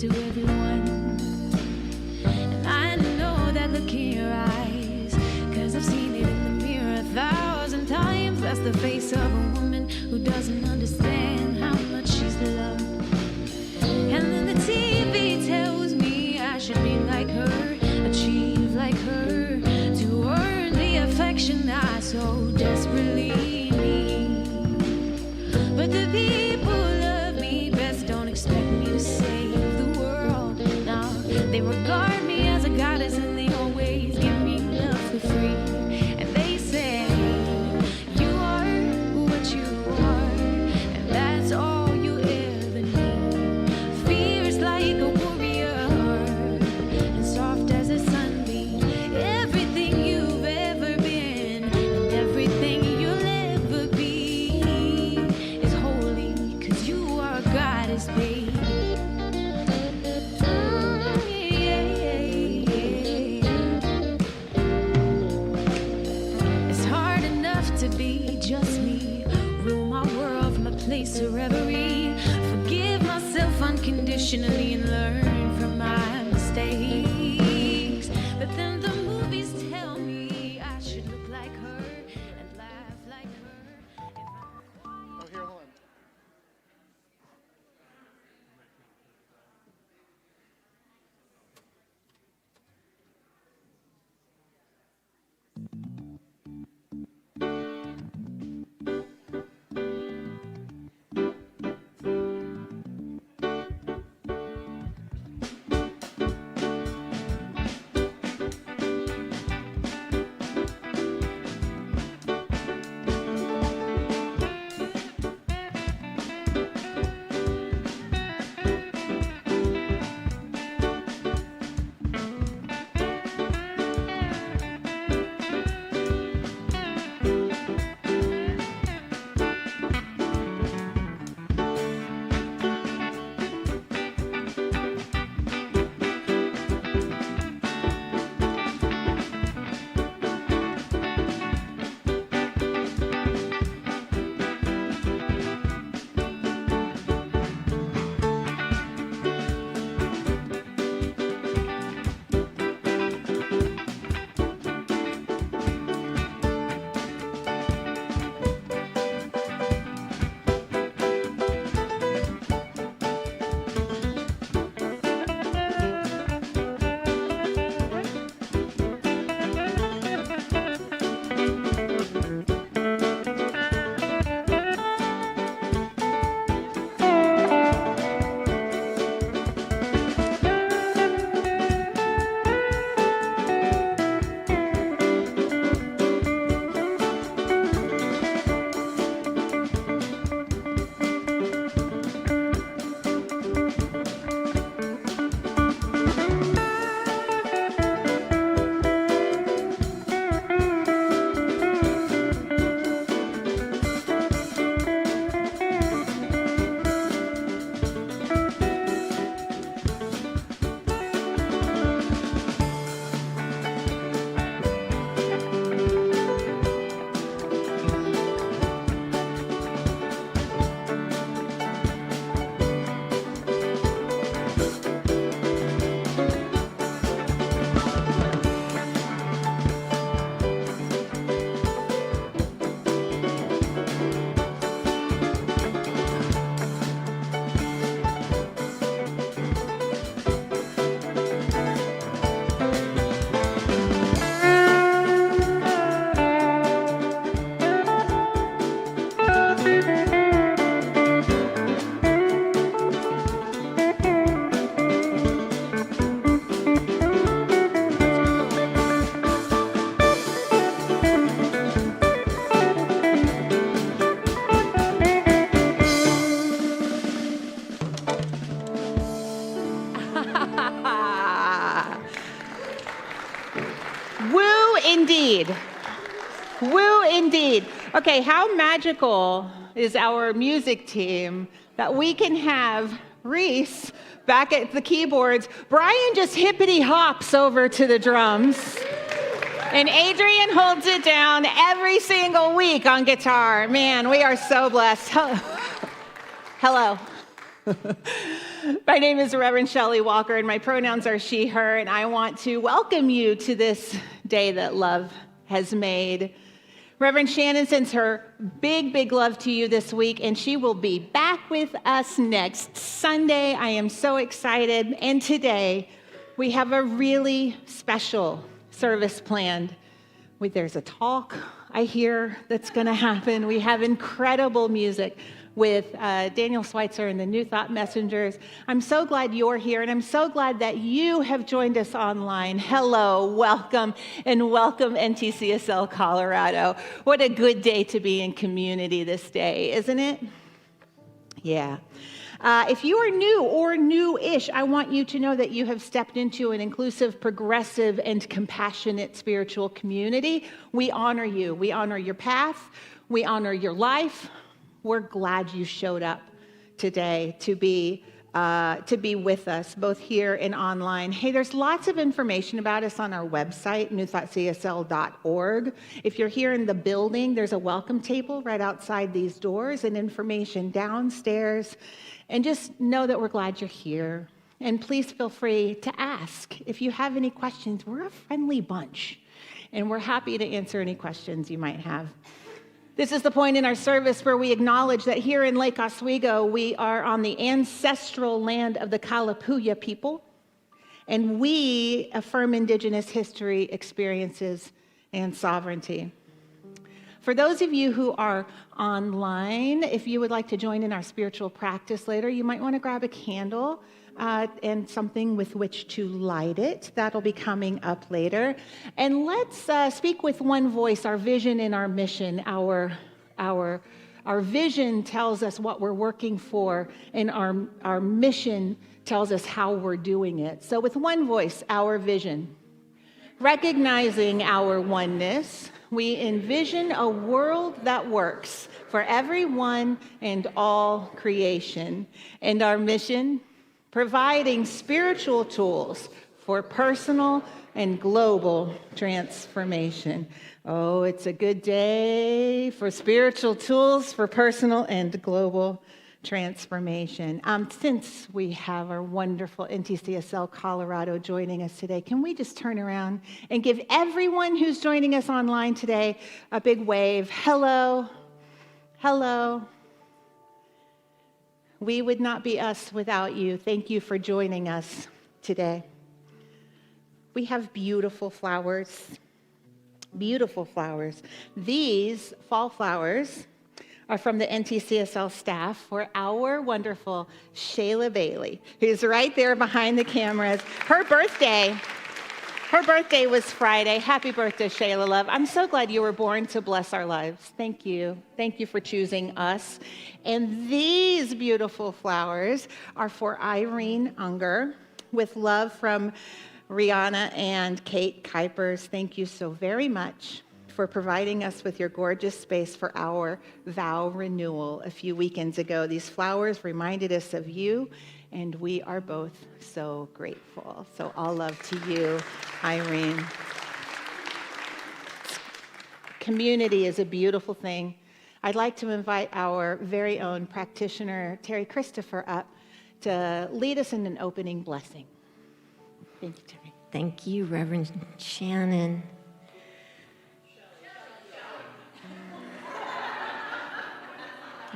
to everyone. And I know that look in your eyes, 'cause I've seen it in the mirror 1,000 times. That's the face of a woman who doesn't understand how much she's loved. And then the TV tells me I should be like her, achieve like her, to earn the affection I so desperately need. But the people who love me best don't expect me to save the world. No, they regard me as a goddess and they always give me love for free. And they say, you are what you are, and that's all you ever need. Fierce like a warrior, and soft as a sunbeam. Everything you've ever been, and everything you'll ever be, is holy, 'cause you are a goddess, baby. It's hard enough to be just me, rule my world from a place of reverie, forgive myself unconditionally and learn from my mistakes. But then the movies tell me I should look like her and laugh like her. Oh, here, hold on. Woo indeed. Woo indeed. Okay, how magical is our music team that we can have Reese back at the keyboards. Brian just hippity hops over to the drums. And Adrian holds it down every single week on guitar. Man, we are so blessed. Hello. My name is Rev Shelly Walker, and my pronouns are she, her, and I want to welcome you to this day that love has made. Reverend Shannon sends her big, big love to you this week, and she will be back with us next Sunday. I am so excited. And today, we have a really special service planned. There's a talk I hear that's going to happen. We have incredible music with Daniel Schweitzer and the New Thought Messengers. I'm so glad you're here, and I'm so glad that you have joined us online. Hello, welcome, and welcome NTCSL Colorado. What a good day to be in community this day, isn't it? Yeah. If you are new or new-ish, I want you to know that you have stepped into an inclusive, progressive, and compassionate spiritual community. We honor you. We honor your path. We honor your life. We're glad you showed up today to be with us, both here and online. Hey, there's lots of information about us on our website, newthoughtscsl.org. If you're here in the building, there's a welcome table right outside these doors and information downstairs. And just know that we're glad you're here. And please feel free to ask. If you have any questions, we're a friendly bunch, and we're happy to answer any questions you might have. This is the point in our service where we acknowledge that here in Lake Oswego, we are on the ancestral land of the Kalapuya people, and we affirm Indigenous history, experiences, and sovereignty. For those of you who are online, if you would like to join in our spiritual practice later, you might want to grab a candle and something with which to light it. That'll be coming up later. And let's speak with one voice, our vision and our mission. Our vision tells us what we're working for, and our mission tells us how we're doing it. So with one voice, our vision. Recognizing our oneness, we envision a world that works for everyone and all creation. And our mission, providing spiritual tools for personal and global transformation. Oh, it's a good day for spiritual tools for personal and global transformation. Since we have our wonderful NTCSL Colorado joining us today, can we just turn around and give everyone who's joining us online today a big wave? Hello. Hello. We would not be us without you. Thank you for joining us today. We have beautiful flowers. Beautiful flowers. These fall flowers are from the NTCSL staff for our wonderful Shayla Bailey, who's right there behind the cameras. Her birthday was Friday. Happy birthday, Shayla, love. I'm so glad you were born to bless our lives. Thank you. Thank you for choosing us. And these beautiful flowers are for Irene Unger, with love from Rihanna and Kate Kuipers. Thank you so very much for providing us with your gorgeous space for our vow renewal a few weekends ago. These flowers reminded us of you, and we are both so grateful. So all love to you, Irene. Community is a beautiful thing. I'd like to invite our very own practitioner, Terry Christopher, up to lead us in an opening blessing. Thank you, Terry. Thank you, Reverend Shannon.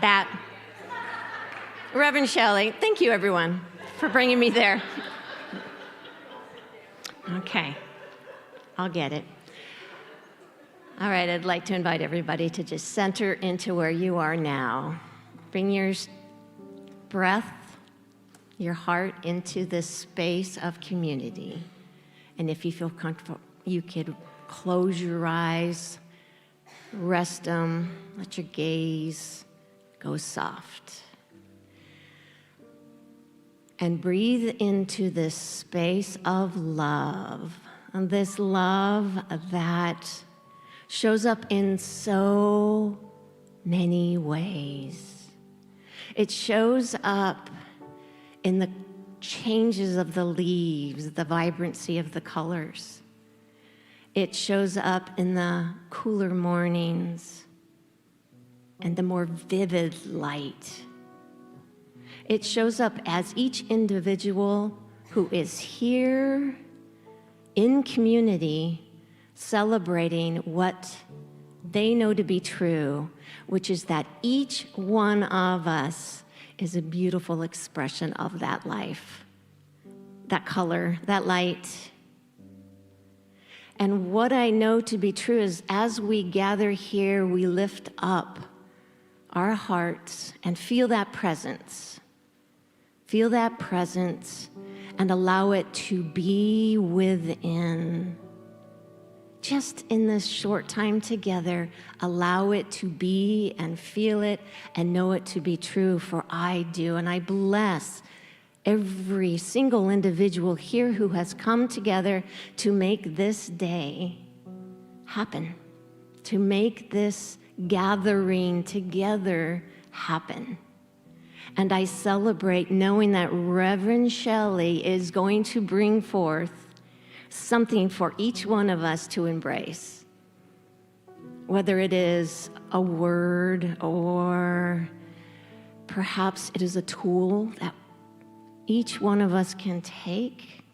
That. Reverend Shelly, thank you, everyone, for bringing me there. Okay, I'll get it. All right, I'd like to invite everybody to just center into where you are now. Bring your breath, your heart into this space of community. And if you feel comfortable, you could close your eyes, rest them, let your gaze go soft. And breathe into this space of love, and this love that shows up in so many ways. It shows up in the changes of the leaves, the vibrancy of the colors. It shows up in the cooler mornings and the more vivid light. It shows up as each individual who is here in community celebrating what they know to be true, which is that each one of us is a beautiful expression of that life, that color, that light. And what I know to be true is as we gather here, we lift up our hearts and feel that presence. Feel that presence and allow it to be within. Just in this short time together, allow it to be and feel it and know it to be true, for I do. And I bless every single individual here who has come together to make this day happen, to make this gathering together happen. And I celebrate knowing that Rev Shelly is going to bring forth something for each one of us to embrace, whether it is a word or perhaps it is a tool that each one of us can take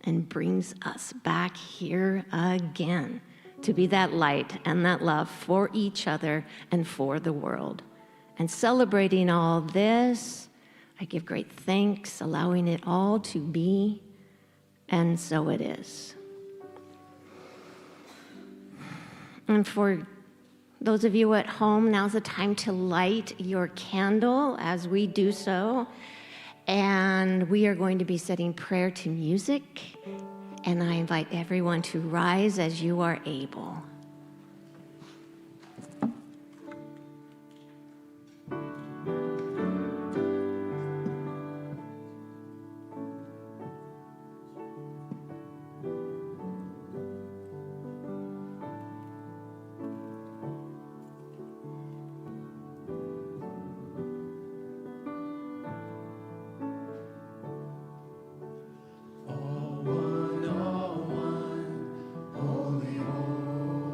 and brings us back here again to be that light and that love for each other and for the world. And celebrating all this, I give great thanks, allowing it all to be, and so it is. And for those of you at home, now's the time to light your candle as we do so. And we are going to be setting prayer to music. And I invite everyone to rise as you are able. All one, holy, holy.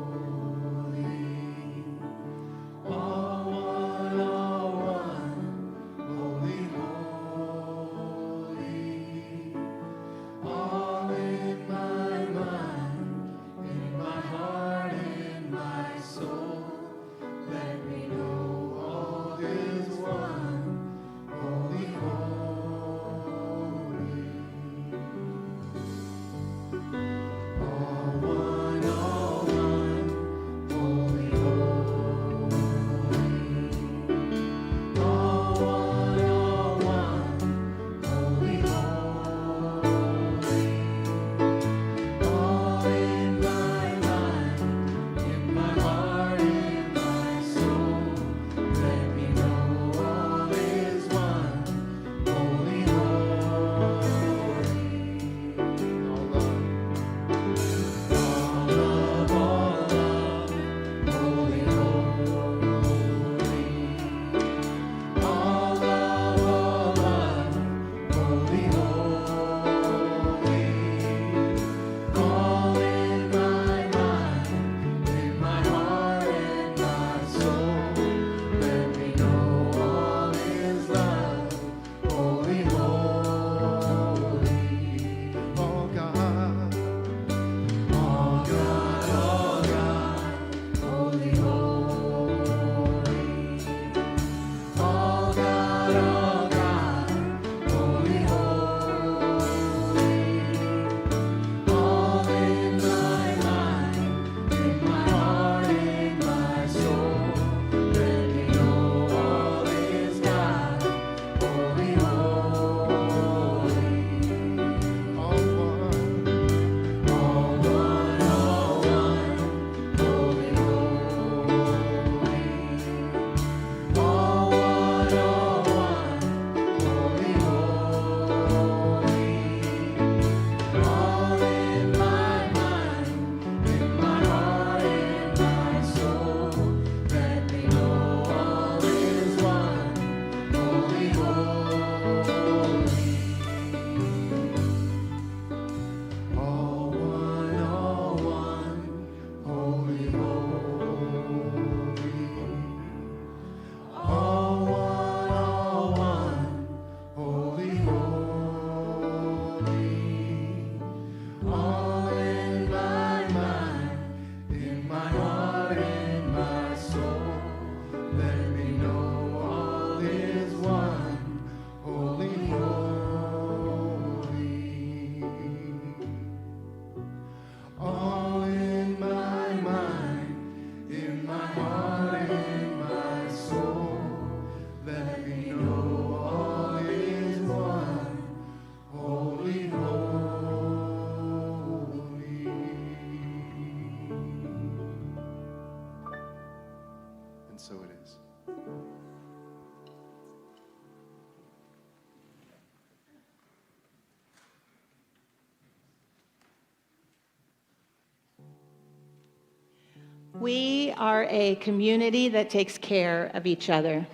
We are a community that takes care of each other.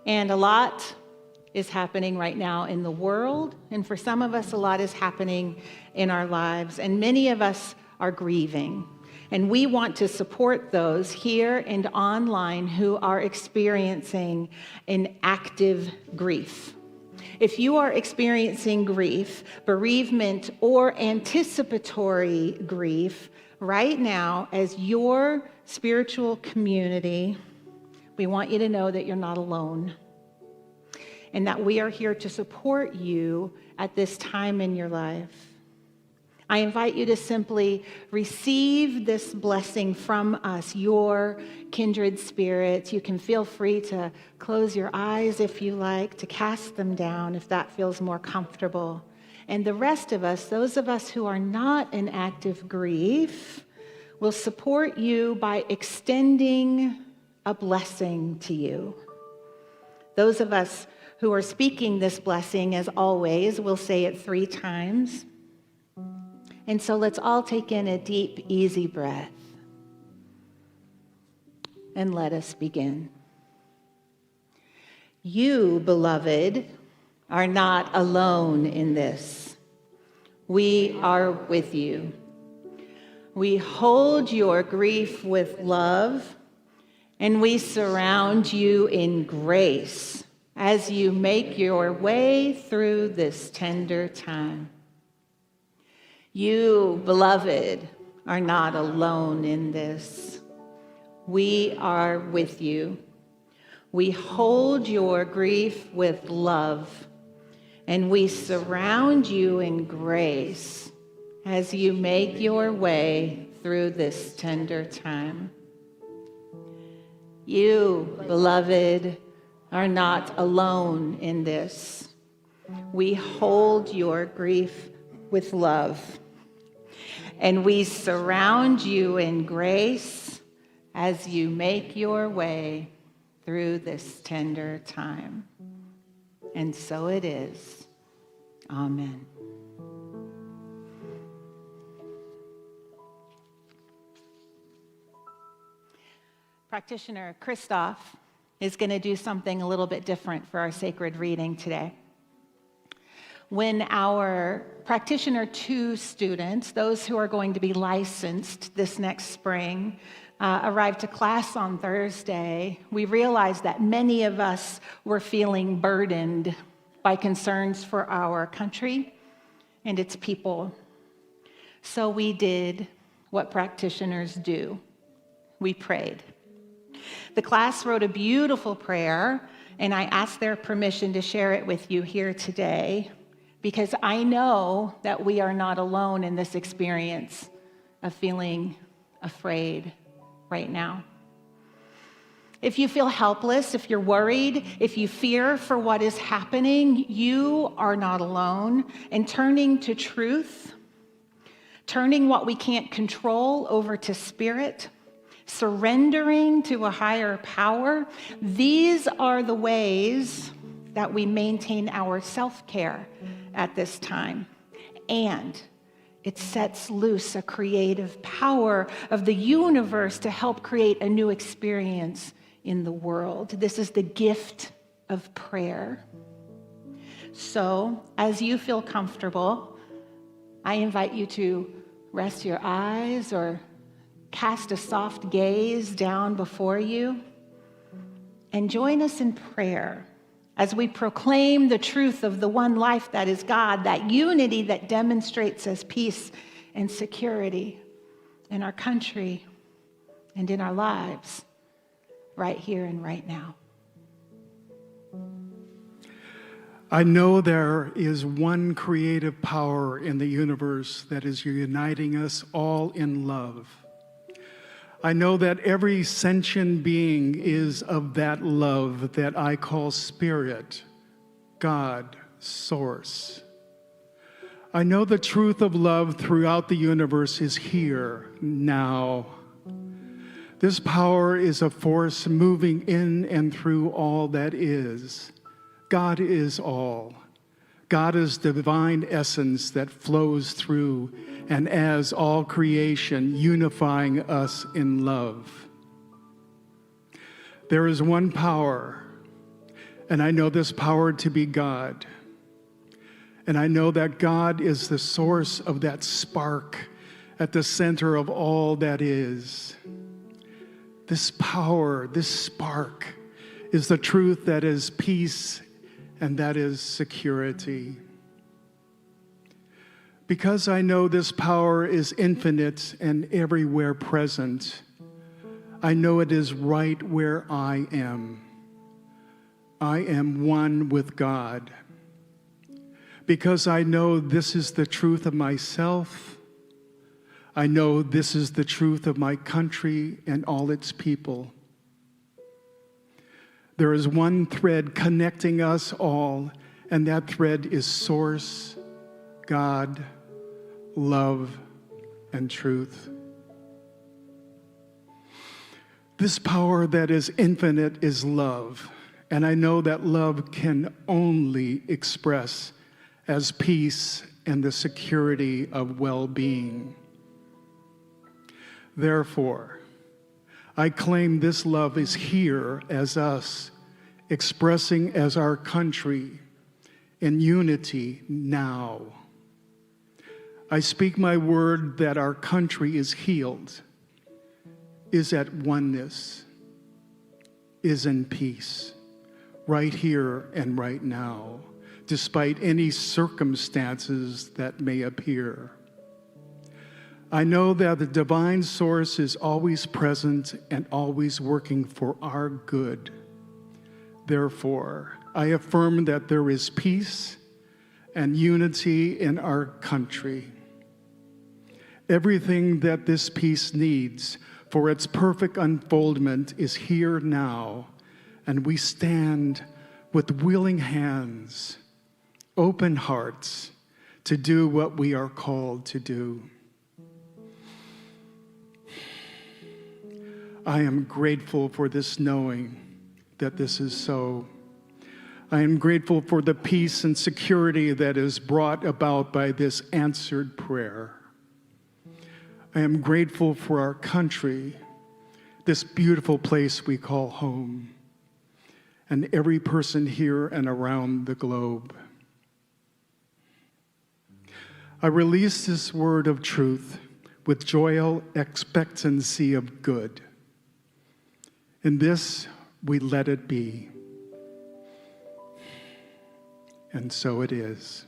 And a lot is happening right now in the world, and for some of us, a lot is happening in our lives, and many of us are grieving. And we want to support those here and online who are experiencing an active grief. If you are experiencing grief, bereavement, or anticipatory grief right now as your spiritual community, we want you to know that you're not alone and that we are here to support you at this time in your life. I invite you to simply receive this blessing from us, your kindred spirits. You can feel free to close your eyes if you like, to cast them down if that feels more comfortable. And the rest of us, those of us who are not in active grief, will support you by extending a blessing to you. Those of us who are speaking this blessing, as always, will say it 3 times. And so let's all take in a deep, easy breath. And let us begin. You, beloved, are not alone in this. We are with you. We hold your grief with love, and we surround you in grace as you make your way through this tender time. You, beloved, are not alone in this. We are with you. We hold your grief with love, and we surround you in grace as you make your way through this tender time. You, beloved, are not alone in this. We hold your grief with love, and we surround you in grace as you make your way through this tender time. And so it is. Amen. Practitioner Christoph is going to do something a little bit different for our sacred reading today. When our Practitioner 2 students, those who are going to be licensed this next spring, arrived to class on Thursday, we realized that many of us were feeling burdened by concerns for our country and its people. So we did what practitioners do. We prayed. The class wrote a beautiful prayer, and I asked their permission to share it with you here today, because I know that we are not alone in this experience of feeling afraid right now. If you feel helpless, if you're worried, if you fear for what is happening, you are not alone. And turning to truth, turning what we can't control over to spirit, surrendering to a higher power, these are the ways that we maintain our self-care at this time. And it sets loose a creative power of the universe to help create a new experience in the world. This is the gift of prayer. So, as you feel comfortable, I invite you to rest your eyes or cast a soft gaze down before you and join us in prayer as we proclaim the truth of the one life that is God, that unity that demonstrates as peace and security in our country and in our lives, right here and right now. I know there is one creative power in the universe that is uniting us all in love. I know that every sentient being is of that love that I call spirit, God, source. I know the truth of love throughout the universe is here, now. This power is a force moving in and through all that is. God is all. God is divine essence that flows through and as all creation, unifying us in love. There is one power, and I know this power to be God. And I know that God is the source of that spark at the center of all that is. This power, this spark, is the truth that is peace and that is security. Because I know this power is infinite and everywhere present, I know it is right where I am. I am one with God. Because I know this is the truth of myself, I know this is the truth of my country and all its people. There is one thread connecting us all, and that thread is Source, God, love, and truth. This power that is infinite is love, and I know that love can only express as peace and the security of well-being. Therefore, I claim this love is here as us, expressing as our country in unity now. I speak my word that our country is healed, is at oneness, is in peace, right here and right now, despite any circumstances that may appear. I know that the divine source is always present and always working for our good. Therefore, I affirm that there is peace and unity in our country. Everything that this peace needs for its perfect unfoldment is here now, and we stand with willing hands, open hearts, to do what we are called to do. I am grateful for this knowing that this is so. I am grateful for the peace and security that is brought about by this answered prayer. I am grateful for our country, this beautiful place we call home, and every person here and around the globe. I release this word of truth with joyful expectancy of good. In this, we let it be. And so it is.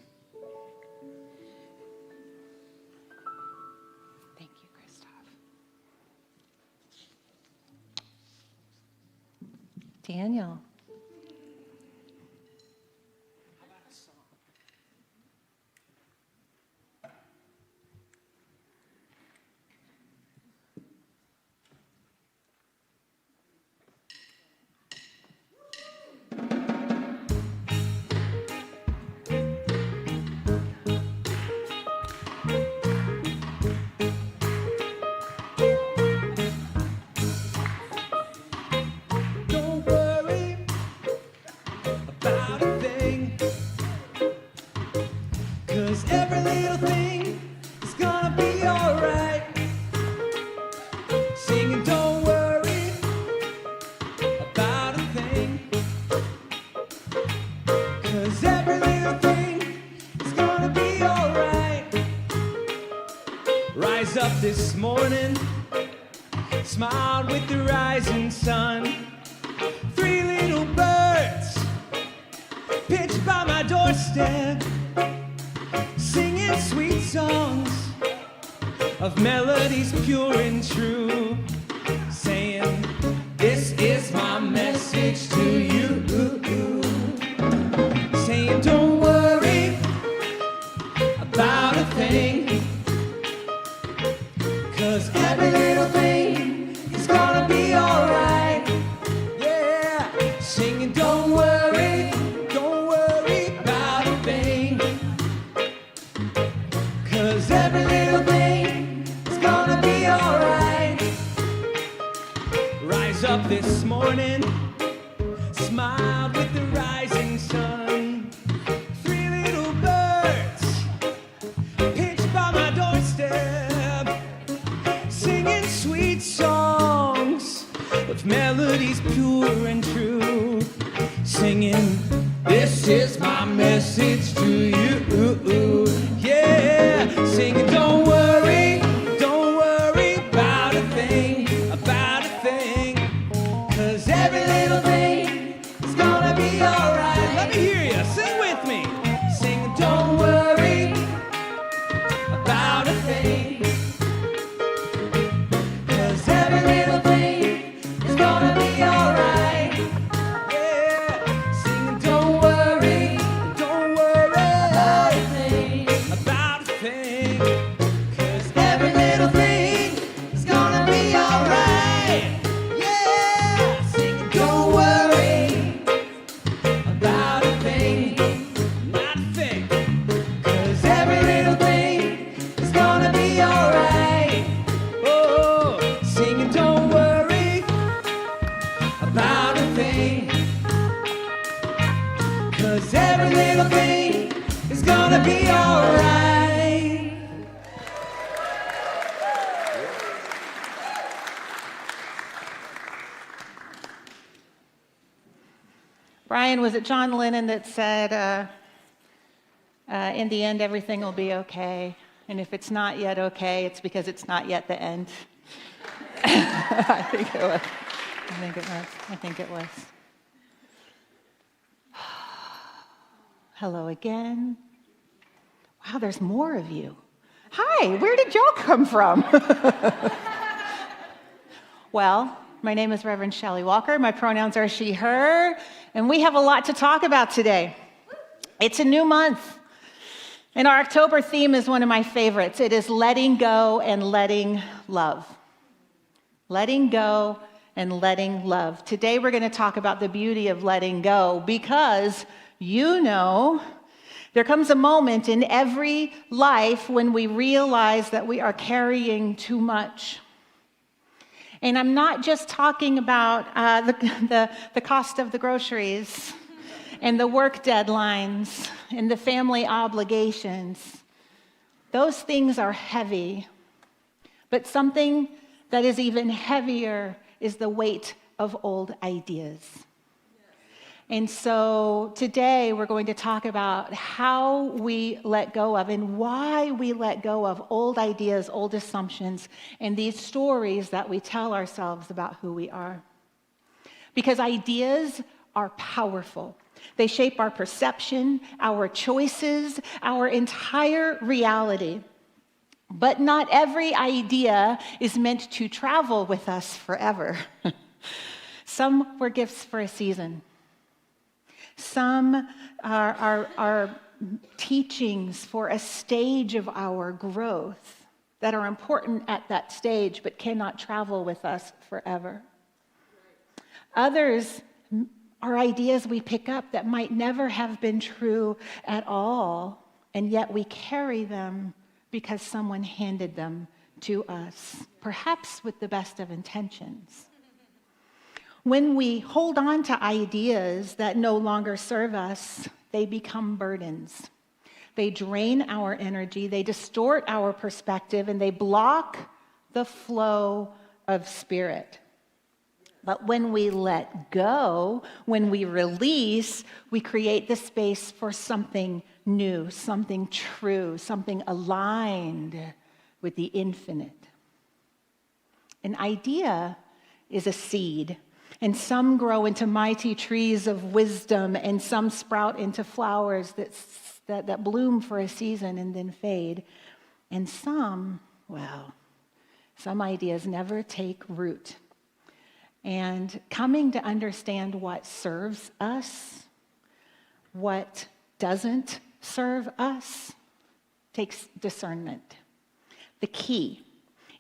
Thank you, Christoph. Daniel. Don't worry about a thing, 'cause every little thing is gonna be alright. Singing, don't worry about a thing, 'cause every little thing is gonna be alright. Rise up this morning, smiled with the rising sun. 3 little birds pitched by my doorstep, singing sweet songs of melodies pure and true, saying, this is my message to you. Saying, don't worry about a thing, 'cause every little thing is gonna be alright. Yeah, singing, don't worry about a thing, 'cause every little thing is gonna be alright. Rise up this morning, smiled with the woman, this is my message to you. Yeah, singing, don't worry about a thing, 'cause every little thing is gonna be alright. Let me hear you, sing with me. Sing, don't worry about a thing, 'cause every little thing is gonna be alright. Yeah, sing, don't worry about a thing, 'cause every little thing is gonna be alright. Yeah, sing, don't worry about a thing, not a thing, 'cause every little thing is gonna be alright. Oh, singing, don't worry about a thing, 'cause every little thing is gonna be alright. Brian, was it John Lennon that said, in the end, everything will be okay? And if it's not yet okay, it's because it's not yet the end. I think it was. I think it was. Hello again. Wow, there's more of you. Hi, where did y'all come from? Well, my name is Rev Shelly Walker. My pronouns are she, her, and we have a lot to talk about today. It's a new month, and our October theme is one of my favorites. It is letting go and letting love. Letting go and letting love. Today we're going to talk about the beauty of letting go because, you know, there comes a moment in every life when we realize that we are carrying too much. And I'm not just talking about the cost of the groceries and the work deadlines and the family obligations. Those things are heavy. But something that is even heavier is the weight of old ideas. And so today we're going to talk about how we let go of and why we let go of old ideas, old assumptions, and these stories that we tell ourselves about who we are. Because ideas are powerful. They shape our perception, our choices, our entire reality. But not every idea is meant to travel with us forever. Some were gifts for a season. Some are teachings for a stage of our growth that are important at that stage but cannot travel with us forever. Others are ideas we pick up that might never have been true at all, and yet we carry them because someone handed them to us, perhaps with the best of intentions. When we hold on to ideas that no longer serve us, they become burdens. They drain our energy, they distort our perspective, and they block the flow of spirit. But when we let go, when we release, we create the space for something new, something true, something aligned with the infinite. An idea is a seed. And some grow into mighty trees of wisdom, and some sprout into flowers that bloom for a season and then fade. And some ideas never take root. And coming to understand what serves us, what doesn't serve us, takes discernment. The key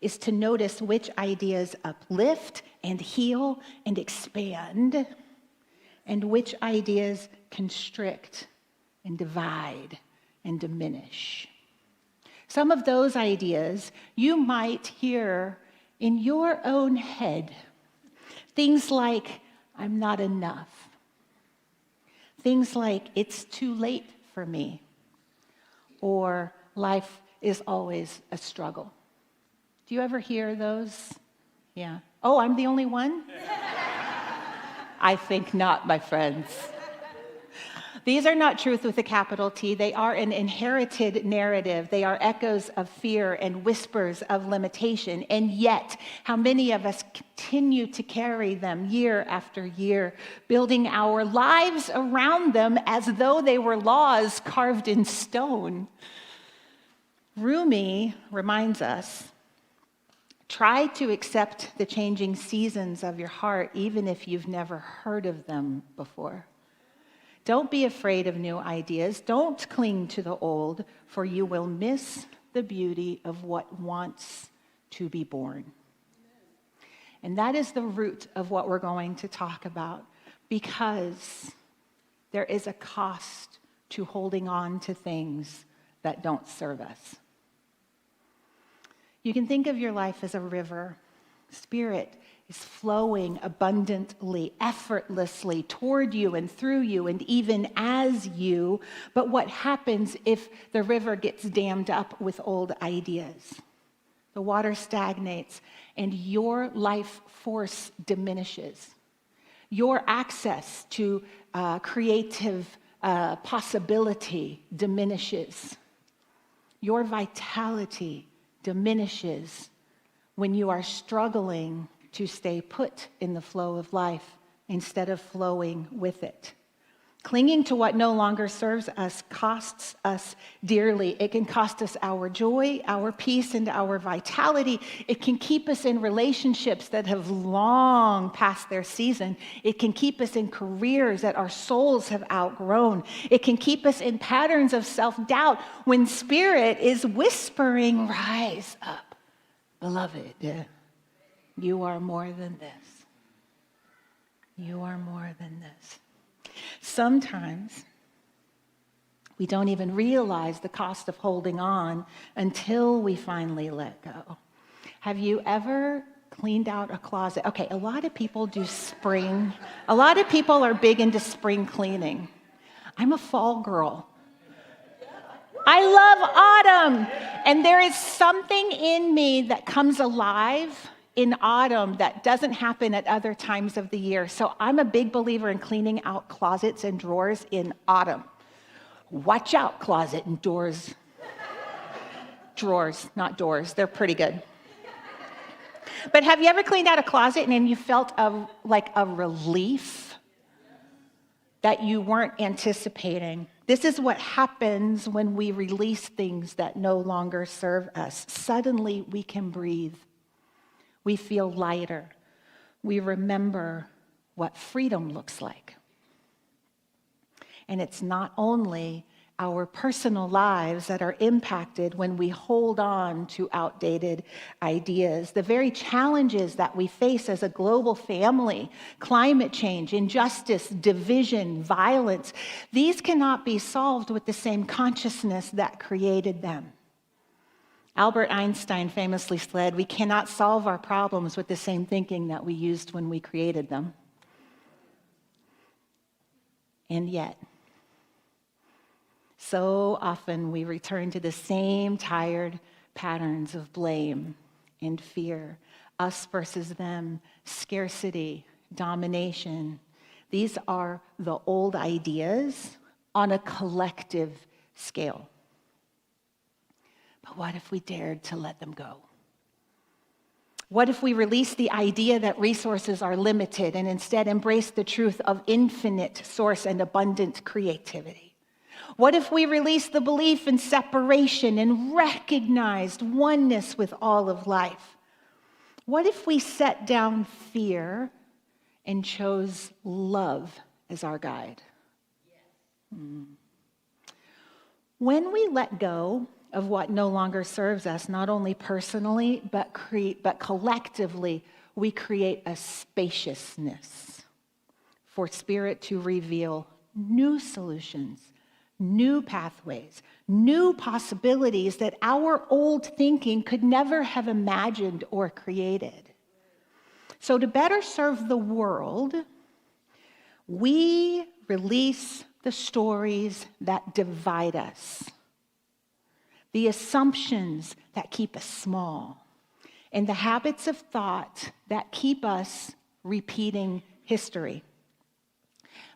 is to notice which ideas uplift and heal and expand, and which ideas constrict and divide and diminish. Some of those ideas you might hear in your own head. Things like, I'm not enough. Things like, it's too late for me. Or, life is always a struggle. Do you ever hear those? Yeah. Oh, I'm the only one? I think not, my friends. These are not truth with a capital T. They are an inherited narrative. They are echoes of fear and whispers of limitation. And yet, how many of us continue to carry them year after year, building our lives around them as though they were laws carved in stone? Rumi reminds us, try to accept the changing seasons of your heart, even if you've never heard of them before. Don't be afraid of new ideas. Don't cling to the old, for you will miss the beauty of what wants to be born. And that is the root of what we're going to talk about, because there is a cost to holding on to things that don't serve us. You can think of your life as a river. Spirit is flowing abundantly, effortlessly toward you and through you and even as you. But what happens if the river gets dammed up with old ideas? The water stagnates and your life force diminishes. Your access to creative possibility diminishes. Your vitality diminishes when you are struggling to stay put in the flow of life instead of flowing with it. Clinging to what no longer serves us costs us dearly. It can cost us our joy, our peace, and our vitality. It can keep us in relationships that have long passed their season. It can keep us in careers that our souls have outgrown. It can keep us in patterns of self-doubt when Spirit is whispering, rise up, beloved. You are more than this. You are more than this. Sometimes we don't even realize the cost of holding on until we finally let go. Have you ever cleaned out a closet? Okay, a lot of people do spring. A lot of people are big into spring cleaning. I'm a fall girl. I love autumn. And there is something in me that comes alive in autumn that doesn't happen at other times of the year. So I'm a big believer in cleaning out closets and drawers in autumn. Watch out, closet and doors. Drawers, not doors. They're pretty good. But have you ever cleaned out a closet and then you felt like a relief that you weren't anticipating? This is what happens when we release things that no longer serve us. Suddenly we can breathe. We feel lighter. We remember what freedom looks like. And it's not only our personal lives that are impacted when we hold on to outdated ideas. The very challenges that we face as a global family, climate change, injustice, division, violence, these cannot be solved with the same consciousness that created them. Albert Einstein famously said, we cannot solve our problems with the same thinking that we used when we created them. And yet, so often we return to the same tired patterns of blame and fear, us versus them, scarcity, domination. These are the old ideas on a collective scale. But what if we dared to let them go? What if we release the idea that resources are limited and instead embrace the truth of infinite source and abundant creativity? What if we release the belief in separation and recognized oneness with all of life? What if we set down fear and chose love as our guide? When we let go of what no longer serves us, not only personally, but collectively, we create a spaciousness for Spirit to reveal new solutions, new pathways, new possibilities that our old thinking could never have imagined or created. So to better serve the world, we release the stories that divide us, the assumptions that keep us small, and the habits of thought that keep us repeating history.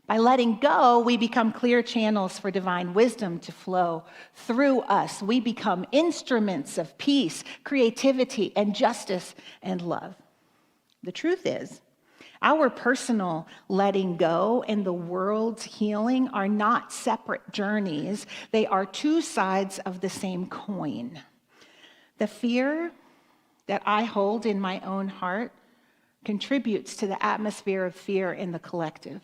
By letting go, we become clear channels for divine wisdom to flow through us. We become instruments of peace, creativity, and justice and love. The truth is, our personal letting go and the world's healing are not separate journeys. They are two sides of the same coin. The fear that I hold in my own heart contributes to the atmosphere of fear in the collective.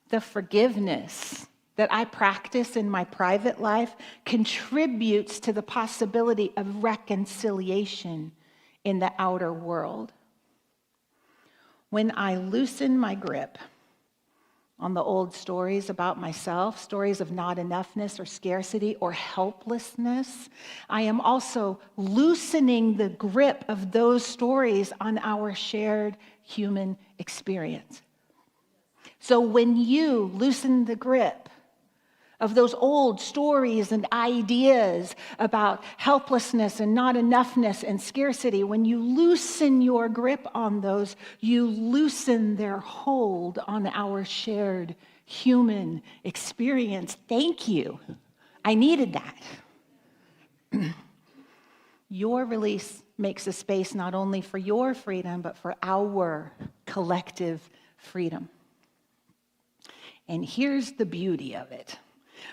The forgiveness that I practice in my private life contributes to the possibility of reconciliation in the outer world. When I loosen my grip on the old stories about myself, stories of not enoughness or scarcity or helplessness, I am also loosening the grip of those stories on our shared human experience. So when you loosen the grip of those old stories and ideas about helplessness and not enoughness and scarcity, when you loosen your grip on those, you loosen their hold on our shared human experience. Thank you. I needed that. Your release makes a space not only for your freedom, but for our collective freedom. And here's the beauty of it.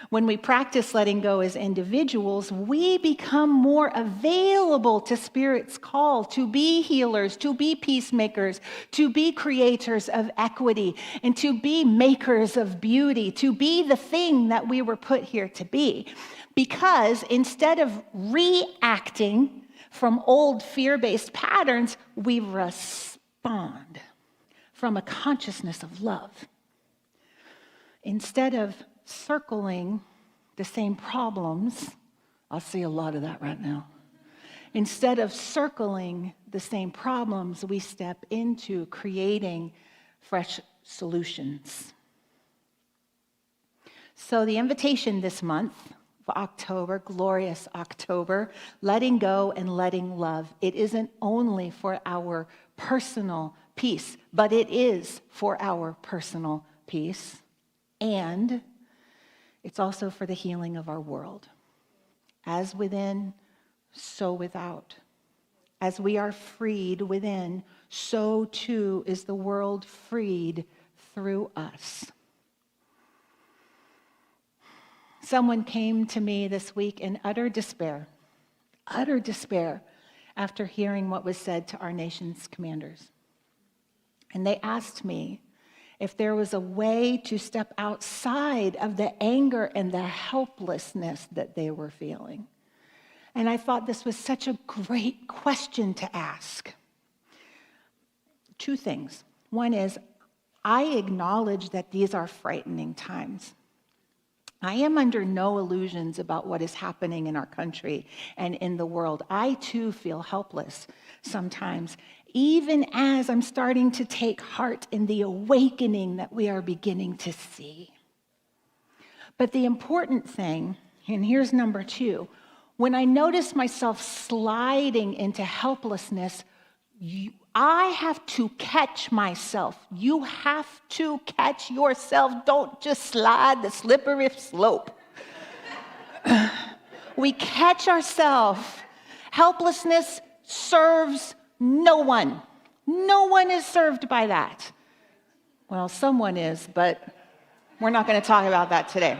When we practice letting go as individuals, we become more available to Spirit's call to be healers, to be peacemakers, to be creators of equity, and to be makers of beauty, to be the thing that we were put here to be. Because instead of reacting from old fear-based patterns, we respond from a consciousness of love. Instead of circling the same problems, I'll see a lot of that right now. Instead of circling the same problems, we step into creating fresh solutions. So the invitation this month of October, glorious October, letting go and letting love, it isn't only for our personal peace, but it is for our personal peace. And it's also for the healing of our world. As within, so without. As we are freed within, so too is the world freed through us. Someone came to me this week in utter despair after hearing what was said to our nation's commanders. And they asked me if there was a way to step outside of the anger and the helplessness that they were feeling. And I thought this was such a great question to ask. Two things. One is, I acknowledge that these are frightening times. I am under no illusions about what is happening in our country and in the world. I too feel helpless sometimes, even as I'm starting to take heart in the awakening that we are beginning to see. But the important thing, and here's number two, when I notice myself sliding into helplessness, I have to catch myself. You have to catch yourself. Don't just slide the slippery slope. We catch ourselves. Helplessness serves no one. No one is served by that. Well, someone is, but we're not going to talk about that today.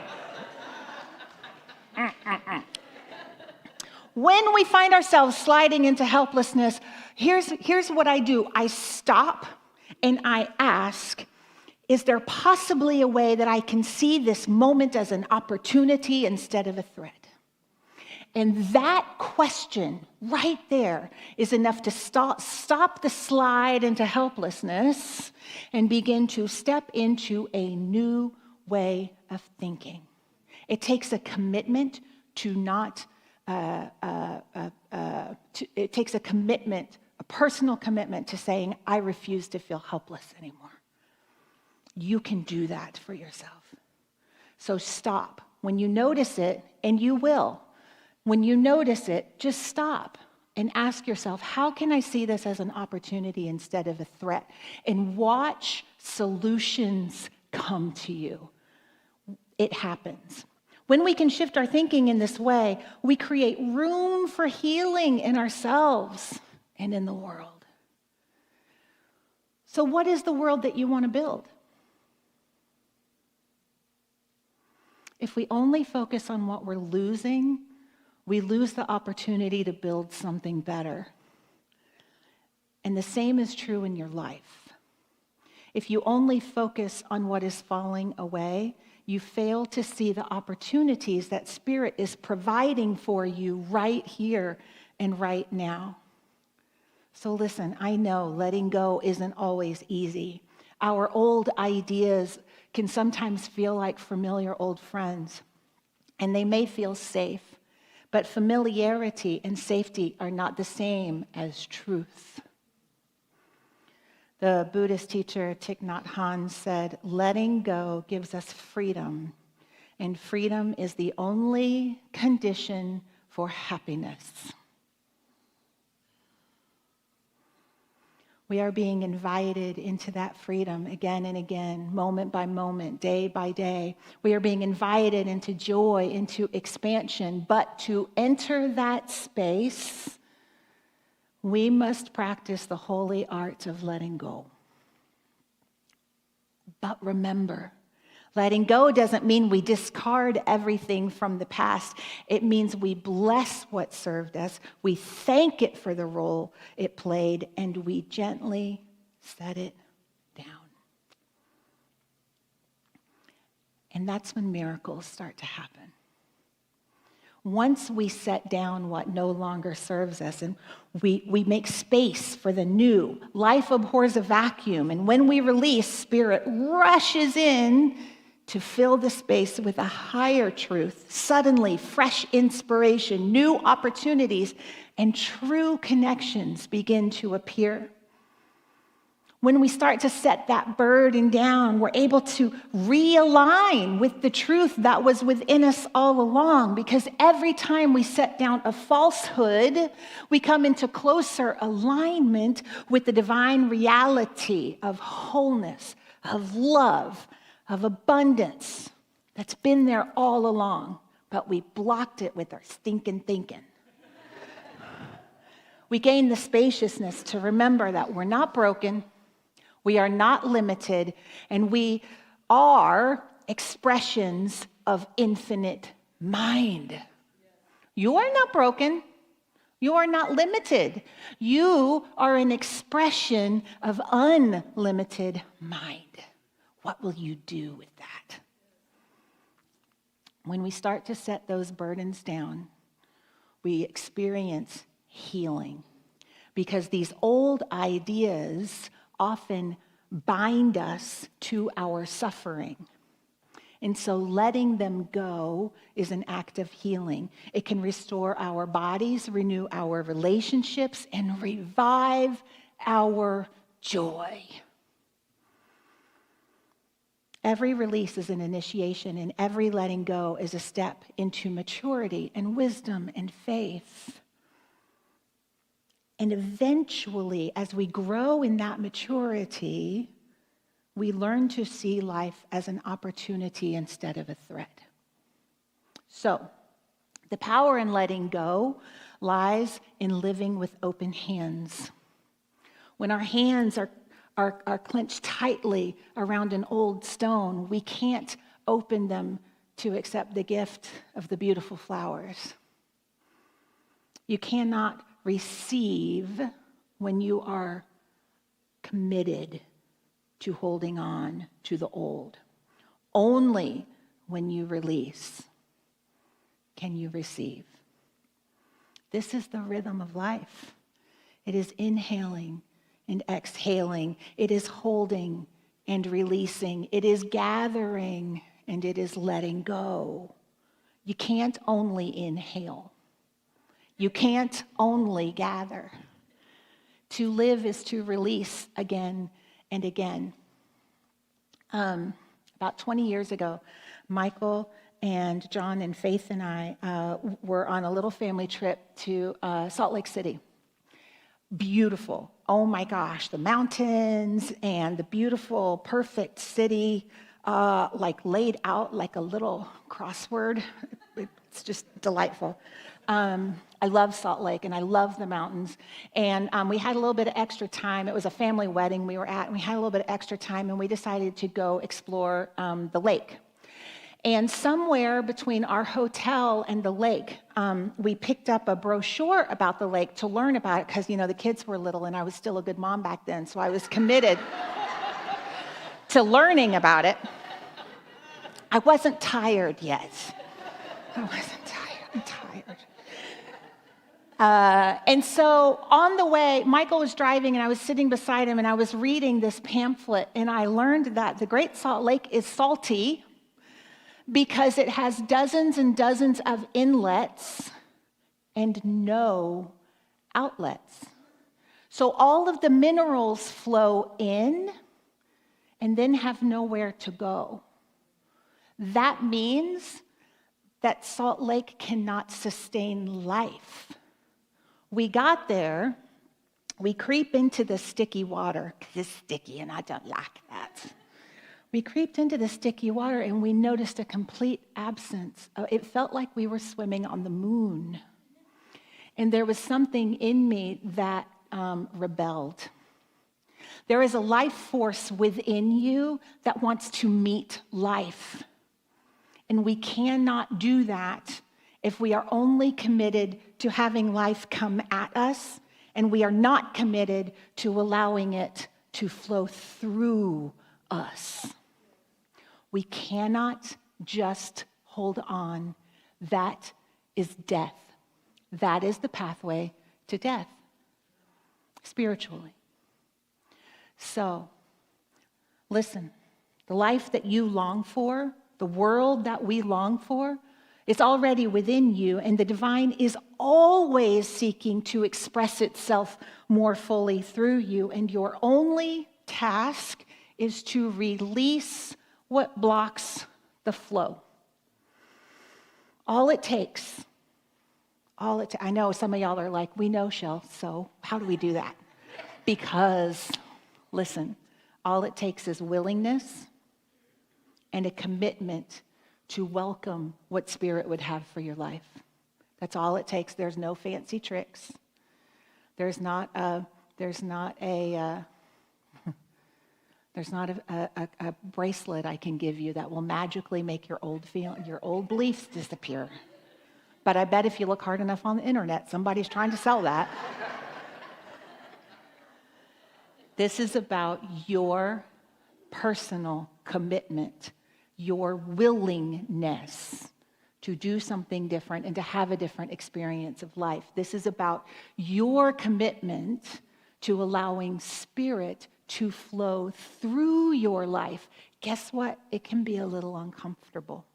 When we find ourselves sliding into helplessness, here's what I do. I stop and I ask, is there possibly a way that I can see this moment as an opportunity instead of a threat? And that question right there is enough to stop the slide into helplessness and begin to step into a new way of thinking. It takes a commitment to not, it takes a commitment, a personal commitment to saying, I refuse to feel helpless anymore. You can do that for yourself. So stop. When you notice it, and you will, when you notice it, just stop and ask yourself, how can I see this as an opportunity instead of a threat? And watch solutions come to you. It happens. When we can shift our thinking in this way, we create room for healing in ourselves and in the world. So what is the world that you want to build? If we only focus on what we're losing, we lose the opportunity to build something better. And the same is true in your life. If you only focus on what is falling away, you fail to see the opportunities that Spirit is providing for you right here and right now. So listen, I know letting go isn't always easy. Our old ideas can sometimes feel like familiar old friends, and they may feel safe, but familiarity and safety are not the same as truth. The Buddhist teacher Thich Nhat Hanh said, letting go gives us freedom, and freedom is the only condition for happiness. We are being invited into that freedom again and again, moment by moment, day by day. We are being invited into joy, into expansion. But to enter that space, we must practice the holy art of letting go. But remember, letting go doesn't mean we discard everything from the past. It means we bless what served us, we thank it for the role it played, and we gently set it down. And that's when miracles start to happen. Once we set down what no longer serves us and we make space for the new, life abhors a vacuum. And when we release, Spirit rushes in to fill the space with a higher truth. Suddenly, fresh inspiration, new opportunities, and true connections begin to appear. When we start to set that burden down, we're able to realign with the truth that was within us all along, because every time we set down a falsehood, we come into closer alignment with the divine reality of wholeness, of love, of abundance that's been there all along, but we blocked it with our stinking thinking. We gain the spaciousness to remember that we're not broken, we are not limited, and we are expressions of infinite mind. You are not broken. You are not limited. You are an expression of unlimited mind. What will you do with that? When we start to set those burdens down, we experience healing, because these old ideas often bind us to our suffering. And so letting them go is an act of healing. It can restore our bodies, renew our relationships, and revive our joy. Every release is an initiation, and every letting go is a step into maturity and wisdom and faith. And eventually, as we grow in that maturity, we learn to see life as an opportunity instead of a threat. So, the power in letting go lies in living with open hands. When our hands are clenched tightly around an old stone, we can't open them to accept the gift of the beautiful flowers. You cannot receive when you are committed to holding on to the old. Only when you release can you receive. This is the rhythm of life. It is inhaling and exhaling. It is holding and releasing. It is gathering and it is letting go. You can't only inhale. You can't only gather. To live is to release again and again. About 20 years ago, Michael and John and Faith and I were on a little family trip to Salt Lake City. beautiful. Oh my gosh, the mountains and the beautiful, perfect city, like laid out like a little crossword. It's just delightful. I love Salt Lake and I love the mountains. And we had a little bit of extra time. It was a family wedding we were at, and we had a little bit of extra time, and we decided to go explore the lake. And somewhere between our hotel and the lake, we picked up a brochure about the lake to learn about it because, the kids were little and I was still a good mom back then, so I was committed to learning about it. I wasn't tired yet. I wasn't tired. I'm tired. And so on the way, Michael was driving and I was sitting beside him and I was reading this pamphlet, and I learned that the Great Salt Lake is salty because it has dozens and dozens of inlets and no outlets. So all of the minerals flow in and then have nowhere to go. That means that Salt Lake cannot sustain life. We got there, we creep into the sticky water, because it's sticky and I don't like that. We creeped into the sticky water and we noticed a complete absence. It felt like we were swimming on the moon. And there was something in me that rebelled. There is a life force within you that wants to meet life. And we cannot do that if we are only committed to having life come at us, and we are not committed to allowing it to flow through us. We cannot just hold on. That is death. That is the pathway to death, spiritually. So, listen, the life that you long for, the world that we long for, is already within you, and the divine is always seeking to express itself more fully through you, and your only task is to release what blocks the flow. All it takes, I know some of y'all are like, we know, Shell, so how do we do that? Because, listen, all it takes is willingness and a commitment to welcome what Spirit would have for your life. That's all it takes. There's no fancy tricks. There's not a bracelet I can give you that will magically make your old beliefs disappear. But I bet if you look hard enough on the internet, somebody's trying to sell that. This is about your personal commitment, your willingness to do something different and to have a different experience of life. This is about your commitment to allowing Spirit to flow through your life. Guess what? It can be a little uncomfortable.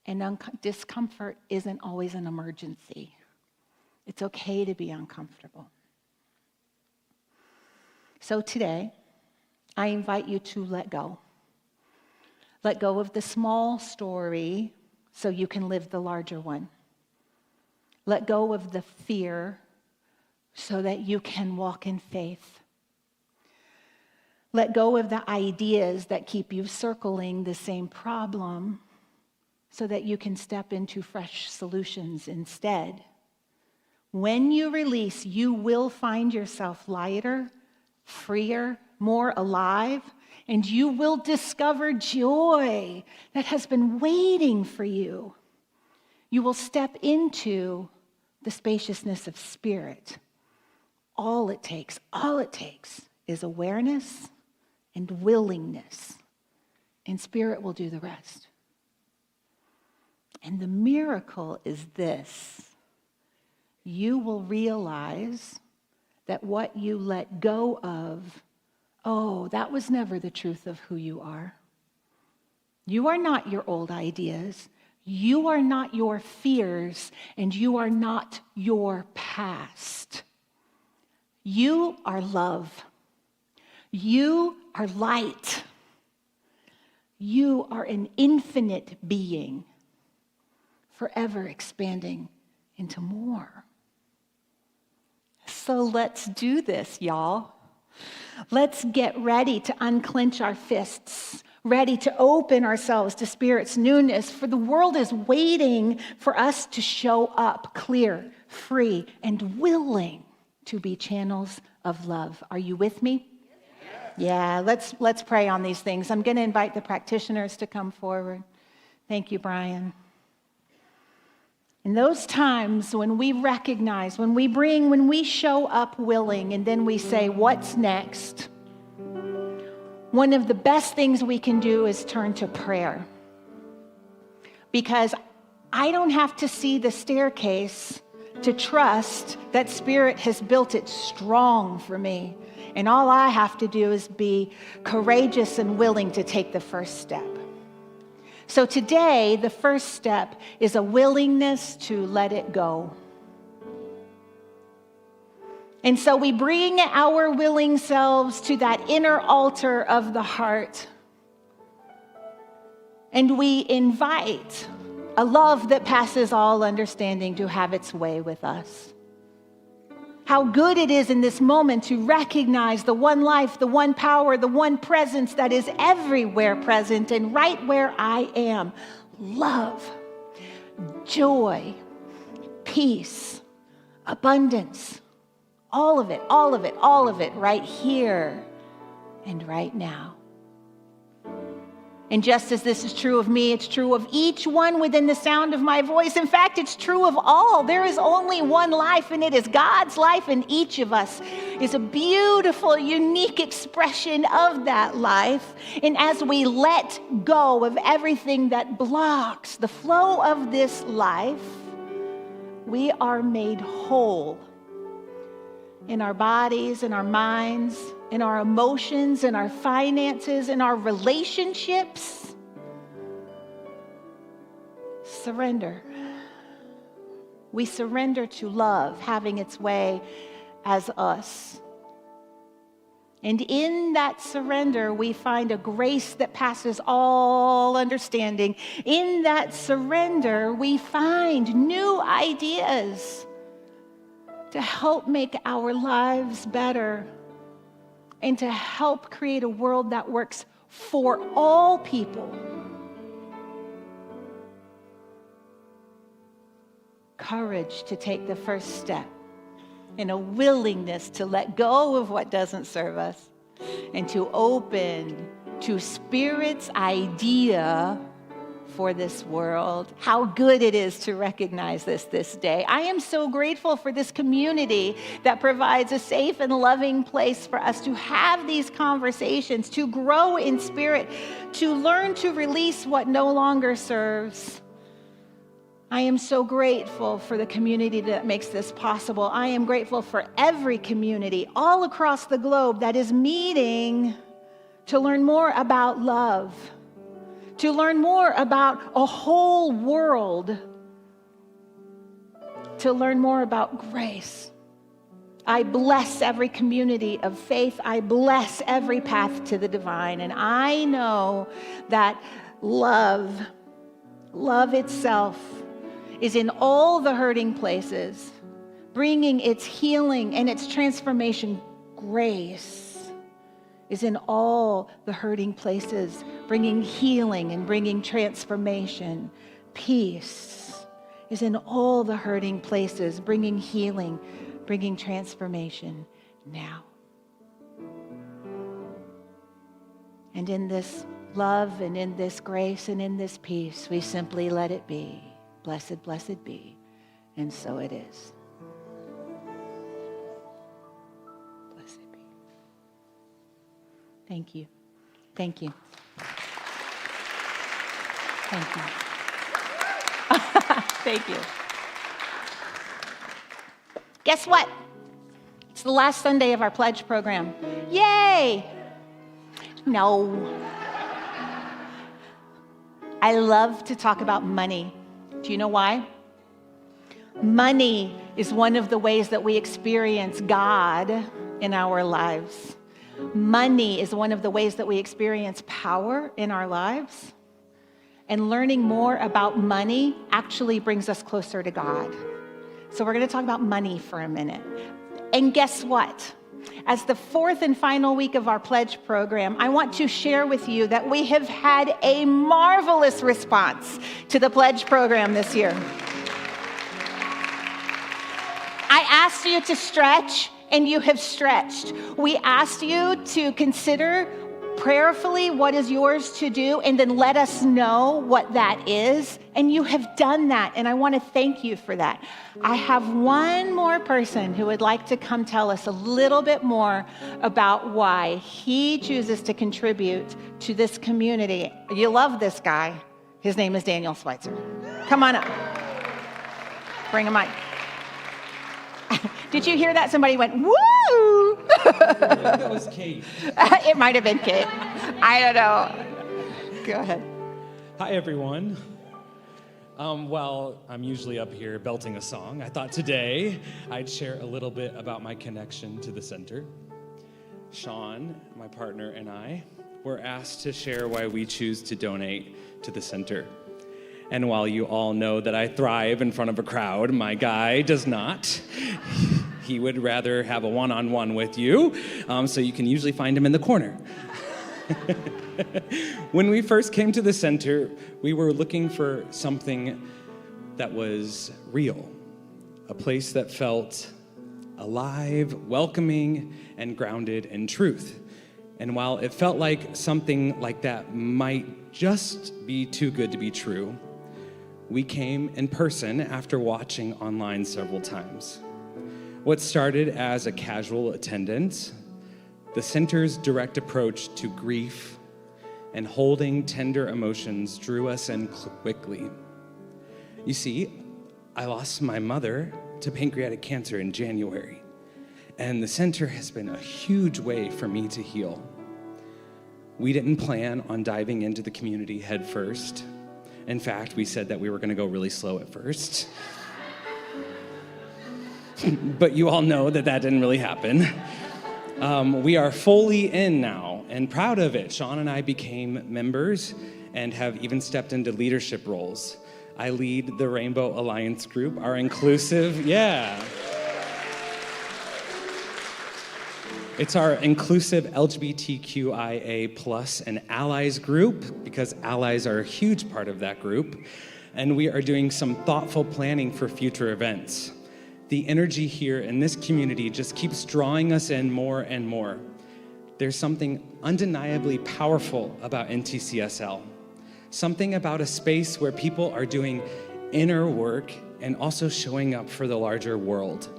And discomfort isn't always an emergency. It's okay to be uncomfortable. So today, I invite you to let go. Let go of the small story so you can live the larger one. Let go of the fear so that you can walk in faith. Let go of the ideas that keep you circling the same problem so that you can step into fresh solutions instead. When you release, you will find yourself lighter, freer, more alive, and you will discover joy that has been waiting for you. You will step into the spaciousness of Spirit. All it takes is awareness and willingness, and Spirit will do the rest. And the miracle is this: you will realize that what you let go of, that was never the truth of who you are. You are not your old ideas. You are not your fears, and you are not your past. You are love. You are light. You are an infinite being, forever expanding into more. So let's do this, y'all. Let's get ready to unclench our fists, ready to open ourselves to Spirit's newness, for the world is waiting for us to show up clear, free, and willing to be channels of love. Are you with me? Yeah, let's pray on these things. I'm going to invite the practitioners to come forward. Thank you, Brian. In those times when we recognize, when we show up willing, and then we say, what's next? One of the best things we can do is turn to prayer. Because I don't have to see the staircase to trust that Spirit has built it strong for me. And all I have to do is be courageous and willing to take the first step. So today, the first step is a willingness to let it go. And so we bring our willing selves to that inner altar of the heart. And we invite a love that passes all understanding to have its way with us. How good it is in this moment to recognize the one life, the one power, the one presence that is everywhere present and right where I am. Love, joy, peace, abundance, all of it, all of it, all of it right here and right now. And just as this is true of me, it's true of each one within the sound of my voice. In fact, it's true of all. There is only one life, and it is God's life, and each of us is a beautiful, unique expression of that life. And as we let go of everything that blocks the flow of this life, we are made whole in our bodies, in our minds, in our emotions, in our finances, in our relationships. Surrender. We surrender to love having its way as us. And in that surrender, we find a grace that passes all understanding. In that surrender, we find new ideas to help make our lives better and to help create a world that works for all people. Courage to take the first step and a willingness to let go of what doesn't serve us and to open to Spirit's idea for this world. How good it is to recognize this day. I am so grateful for this community that provides a safe and loving place for us to have these conversations, to grow in spirit, to learn to release what no longer serves. I am so grateful for the community that makes this possible. I am grateful for every community all across the globe that is meeting to learn more about love, to learn more about a whole world, to learn more about grace. I bless every community of faith. I bless every path to the divine. And I know that love itself is in all the hurting places, bringing its healing and its transformation. Grace is in all the hurting places, bringing healing and bringing transformation. Peace is in all the hurting places, bringing healing, bringing transformation now. And in this love and in this grace and in this peace, we simply let it be. Blessed, blessed be. And so it is. Thank you. Thank you. Thank you. Thank you. Guess what? It's the last Sunday of our pledge program. Yay! No. I love to talk about money. Do you know why? Money is one of the ways that we experience God in our lives. Money is one of the ways that we experience power in our lives. And learning more about money actually brings us closer to God. So we're going to talk about money for a minute. And guess what? As the fourth and final week of our pledge program, I want to share with you that we have had a marvelous response to the pledge program this year. I asked you to stretch, and you have stretched. We asked you to consider prayerfully what is yours to do, and then let us know what that is. And you have done that, and I want to thank you for that. I have one more person who would like to come tell us a little bit more about why he chooses to contribute to this community. You love this guy. His name is Daniel Schweitzer. Come on up. Bring him up. Did you hear that? Somebody went, woo! That was Kate. It might have been Kate. I don't know. Go ahead. Hi, everyone. While I'm usually up here belting a song, I thought today I'd share a little bit about my connection to the center. Sean, my partner, and I were asked to share why we choose to donate to the center. And while you all know that I thrive in front of a crowd, my guy does not. He would rather have a one-on-one with you, so you can usually find him in the corner. When we first came to the center, we were looking for something that was real, a place that felt alive, welcoming, and grounded in truth. And while it felt like something like that might just be too good to be true, we came in person after watching online several times. What started as a casual attendance, the center's direct approach to grief and holding tender emotions drew us in quickly. You see, I lost my mother to pancreatic cancer in January, and the center has been a huge way for me to heal. We didn't plan on diving into the community head first. In fact, we said that we were going to go really slow at first. But you all know that didn't really happen. We are fully in now and proud of it. Sean and I became members and have even stepped into leadership roles. I lead the Rainbow Alliance group, our inclusive, It's our inclusive LGBTQIA plus and allies group, because allies are a huge part of that group. And we are doing some thoughtful planning for future events. The energy here in this community just keeps drawing us in more and more. There's something undeniably powerful about NTCSL. Something about a space where people are doing inner work and also showing up for the larger world.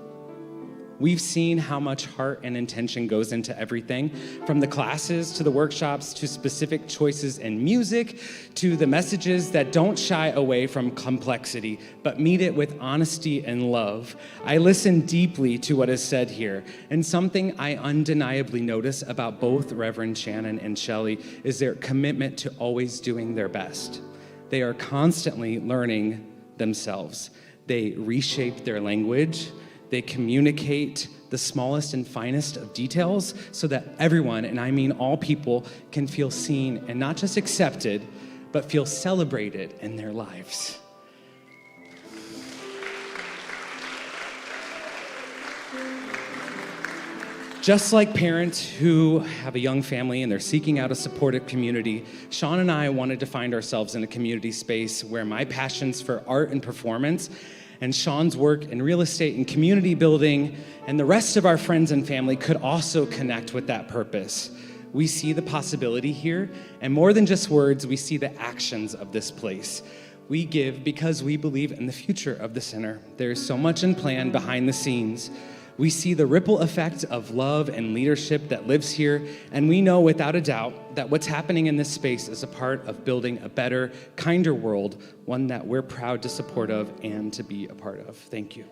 We've seen how much heart and intention goes into everything, from the classes to the workshops to specific choices in music to the messages that don't shy away from complexity, but meet it with honesty and love. I listen deeply to what is said here, and something I undeniably notice about both Reverend Shannon and Shelly is their commitment to always doing their best. They are constantly learning themselves. They reshape their language. They communicate the smallest and finest of details so that everyone, and I mean all people, can feel seen and not just accepted, but feel celebrated in their lives. Just like parents who have a young family and they're seeking out a supportive community, Sean and I wanted to find ourselves in a community space where my passions for art and performance and Sean's work in real estate and community building and the rest of our friends and family could also connect with that purpose. We see the possibility here, and more than just words, we see the actions of this place. We give because we believe in the future of the center. There's so much in plan behind the scenes. We see the ripple effect of love and leadership that lives here, and we know without a doubt that what's happening in this space is a part of building a better, kinder world, one that we're proud to support of and to be a part of. Thank you.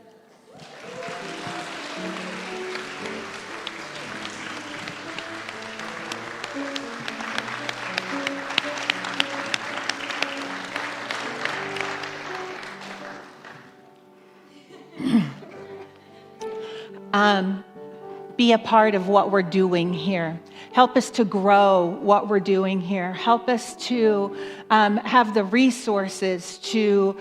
Be a part of what we're doing here. Help us to grow what we're doing here. Help us to have the resources to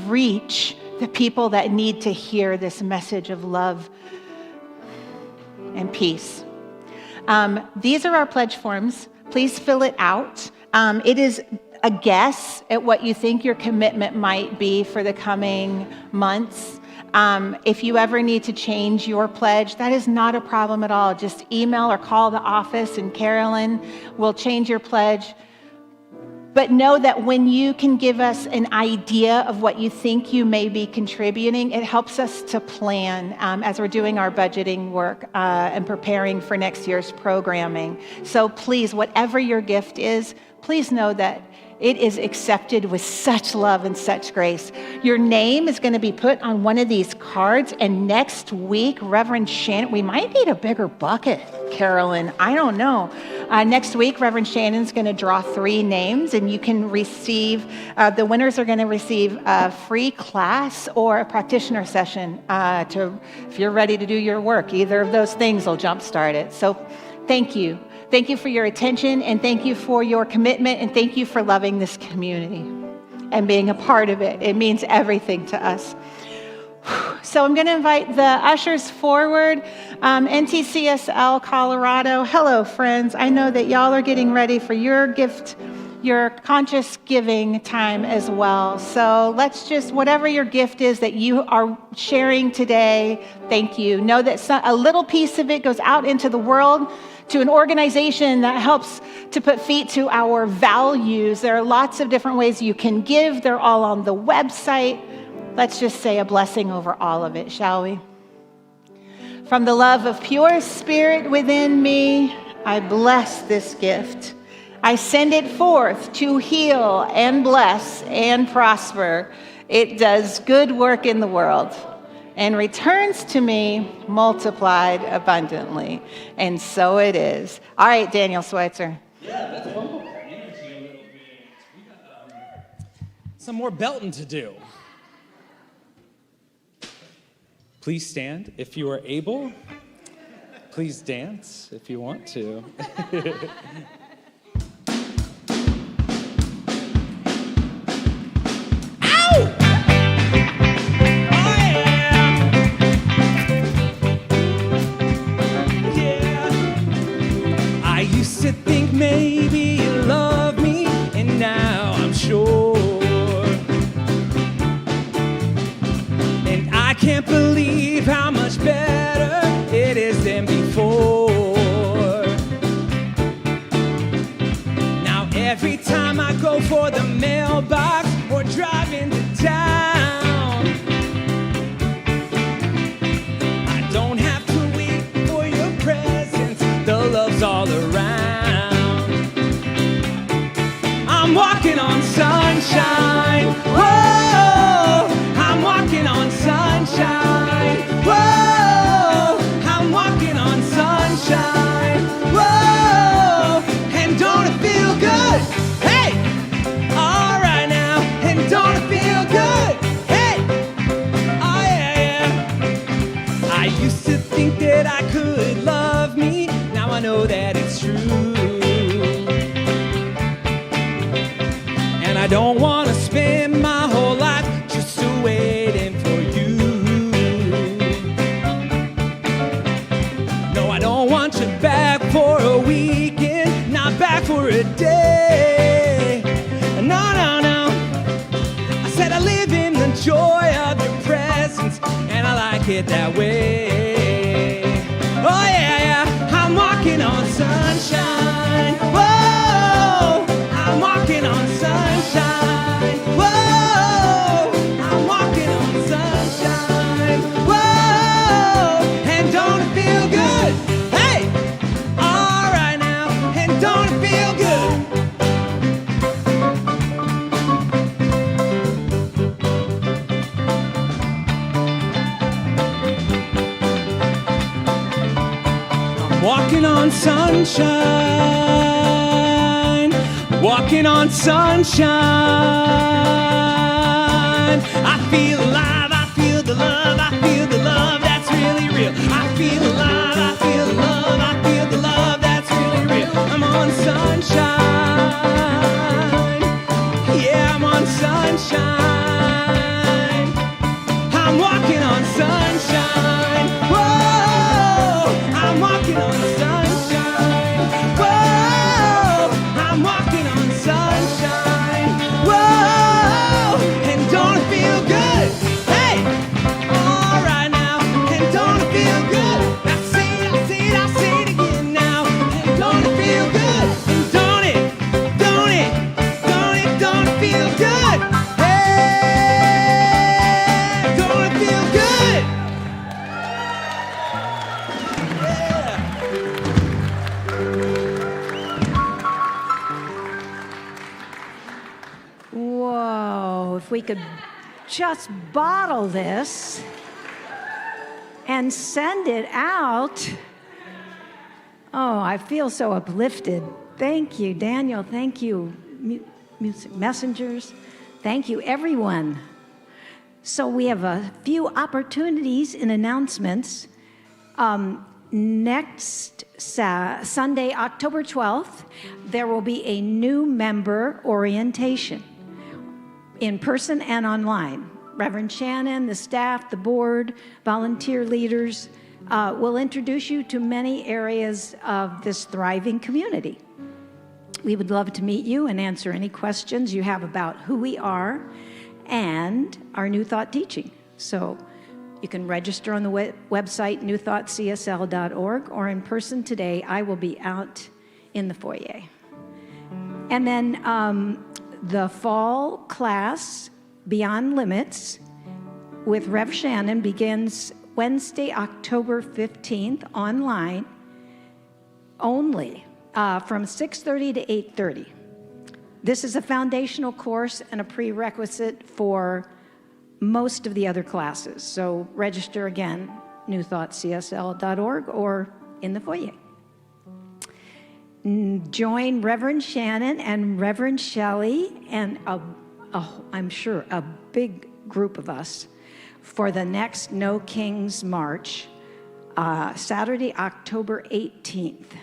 reach the people that need to hear this message of love. and peace. These are our pledge forms. Please fill it out. It is a guess at what you think your commitment might be for the coming months. If you ever need to change your pledge, that is not a problem at all. Just email or call the office and Carolyn will change your pledge. But know that when you can give us an idea of what you think you may be contributing, it helps us to plan as we're doing our budgeting work and preparing for next year's programming. So please, whatever your gift is, please know that it is accepted with such love and such grace. Your name is going to be put on one of these cards, and next week, Reverend Shannon, we might need a bigger bucket, Carolyn. I don't know. Next week, Reverend Shannon's going to draw 3 names, and you can receive, the winners are going to receive a free class or a practitioner session if you're ready to do your work. Either of those things will jumpstart it. So thank you. Thank you for your attention, and thank you for your commitment, and thank you for loving this community and being a part of it. It means everything to us. So I'm going to invite the ushers forward. NTCSL Colorado. Hello, friends. I know that y'all are getting ready for your gift, your conscious giving time as well. So let's just, whatever your gift is that you are sharing today, thank you. Know that a little piece of it goes out into the world to an organization that helps to put feet to our values. There are lots of different ways you can give. They're all on the website. Let's just say a blessing over all of it, shall we? From the love of pure spirit within me, I bless this gift. I send it forth to heal and bless and prosper. It does good work in the world and returns to me multiplied abundantly. And so it is. All right, Daniel Schweitzer. Yeah, that's wonderful. Energy a little bit. We got some more belting to do. Please stand if you are able. Please dance if you want to. To think maybe you love me, and now I'm sure. And I can't believe how much better it is than before. Now every time I go for the mailbox or drive into town, I don't have to wait for your presence. The love's all around. I'm walking on sunshine. Whoa, I'm walking on sunshine. Whoa, I'm walking on sunshine. Whoa, and don't it feel good? Hey, all right now, and don't it feel good? Hey, oh yeah, yeah. I used to think that I could love me. Now I know that it's true. I don't want to spend my whole life just waiting for you. No, I don't want you back for a weekend, not back for a day. No, no, no. I said I live in the joy of your presence, and I like it that way. Oh yeah, yeah. I'm walking on sunshine. Whoa, I'm walking on sunshine. Whoa, I'm walking on sunshine. Whoa, and don't it feel good? Hey, all right now, and don't it feel good? I'm walking on sunshine. Walking on sunshine. I feel alive, I feel the love, I feel the love that's really real. I feel alive, I feel the love, I feel the love that's really real. I'm on sunshine. Yeah, I'm on sunshine. I'm walking on sunshine. Whoa, I'm walking Whoa, if we could just bottle this and send it out. Oh, I feel so uplifted. Thank you, Daniel. Thank you, music messengers. Thank you, everyone. So we have a few opportunities in announcements. Next Sunday, October 12th, there will be a new member orientation, in person and online. Reverend Shannon, the staff, the board, volunteer leaders will introduce you to many areas of this thriving community. We would love to meet you and answer any questions you have about who we are and our New Thought teaching. So you can register on the website, newthoughtcsl.org, or in person today. I will be out in the foyer. And then the fall class, Beyond Limits, with Rev Shannon begins Wednesday, October 15th, online only, from 6:30 to 8:30. This is a foundational course and a prerequisite for most of the other classes. So register again, newthoughtcsl.org or in the foyer. Join Reverend Shannon and Reverend Shelly and I'm sure a big group of us for the next No Kings March, Saturday, October 18th.